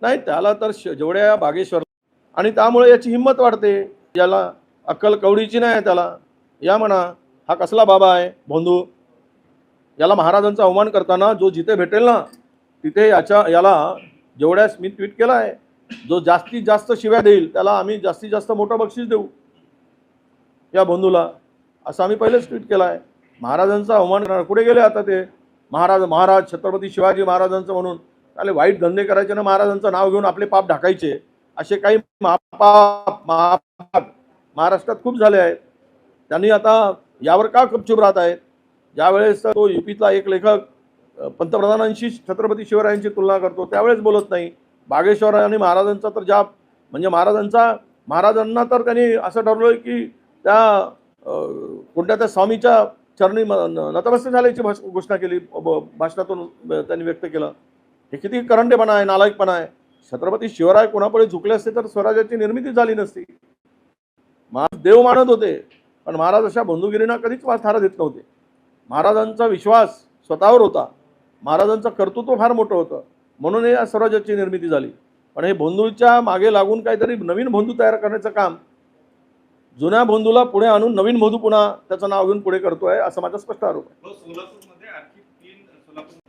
नाही त्याला तर जेवढ्या बागेश्वर आणि त्यामुळे याची हिंमत वाढते. याला अक्कल कवडीची नाही त्याला. या म्हणा हा कसला बाबा आहे भोंदू. याला महाराजांचा अवमान करताना जो जिथे भेटेल ना तिथे याला जेवढ्यास मी ट्विट केला आहे, जो जास्तीत जास्त शिव्या देईल त्याला आम्ही जास्तीत जास्त मोठं बक्षीस देऊ या बंधूला, असं आम्ही पहिलेच ट्विट केला आहे. महाराजांचा अवमान करणार कुठे गेले आता ते महाराज छत्रपती शिवाजी महाराजांचं म्हणून त्याला वाईट धंदे करायचे ना, महाराजांचं नाव घेऊन आपले पाप ढाकायचे, असे काही महापाप महाराष्ट्रात खूप झाले आहेत. त्यांनी आता यावर का गपचूप राहत आहेत? ज्यावेळेस तो यूपीतला एक लेखक पंतप्रधानांशी छत्रपती शिवरायांची तुलना करतो त्यावेळेस बोलत नाही. बागेश्वर आणि महाराजांचा तर जाप म्हणजे महाराजांना तर त्यांनी असं ठरवलं की त्या कोणत्या त्या स्वामीच्या चरणी नतमस्तक झाल्याची घोषणा केली, भाषणातून त्यांनी व्यक्त केलं. हे किती करंटेपणा आहे, नालायकपणा आहे. छत्रपती शिवराय कोणापुढे झुकले असते तर स्वराज्याची निर्मिती झाली नसती. महाराज देव मानत होते पण महाराज अशा बंधुगिरींना कधीच थारा देत नव्हते. महाराजांचा विश्वास स्वतःवर होता, महाराजांचं कर्तृत्व फार मोठं होतं, म्हणून या स्वराज्याची निर्मिती झाली. पण हे बंधूच्या मागे लागून काहीतरी नवीन बंधू तयार करण्याचं काम, जुन्या बंधूला पुढे आणून नवीन बंधू पुन्हा त्याचं नाव घेऊन पुढे करतोय, असा माझा स्पष्ट आरोप आहे.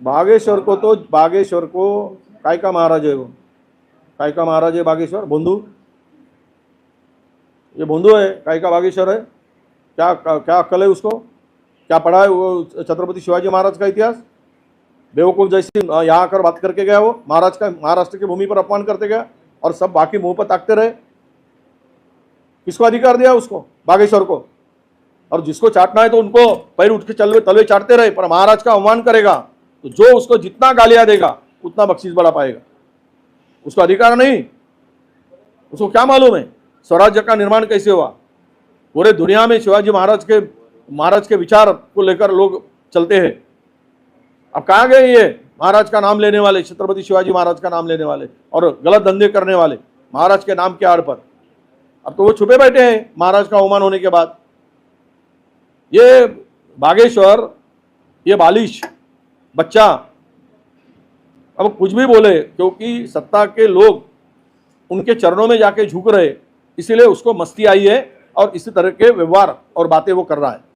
बागेश्वर को काय का महाराज है, वो काय का महाराज है बागेश्वर बंधू. ये बंधू है, काय का बागेश्वर है. क्या अक्ल है उसको, क्या पढ़ा है वो छत्रपति शिवाजी महाराज का इतिहास. बेवकूफ़ जैसी यहाँ आकर बात करके गया वो, महाराष्ट्र की भूमि पर अपमान करते गया और सब बाकी मुंह पर ताकते रहे. किसको अधिकार दिया उसको, बागेश्वर को. और जिसको चाटना है तो उनको पैर उठ के तलवे चाटते रहे, पर महाराज का अवमान करेगा तो जो उसको जितना गालियां देगा उतना बख्शीश बढ़ा पाएगा. उसको अधिकार नहीं, उसको क्या मालूम है स्वराज्य का निर्माण कैसे हुआ. पूरे दुनिया में शिवाजी महाराज के विचार को लेकर लोग चलते हैं. अब कहाँ गए ये महाराज का नाम लेने वाले, छत्रपति शिवाजी महाराज का नाम लेने वाले और गलत धंधे करने वाले महाराज के नाम के आड़ पर. अब तो वो छुपे बैठे हैं महाराज का अवमान होने के बाद. ये बागेश्वर, ये बालिश बच्चा अब कुछ भी बोले क्योंकि सत्ता के लोग उनके चरणों में जाके झुक रहे, इसीलिए उसको मस्ती आई है और इसी तरह के व्यवहार और बातें वो कर रहा है.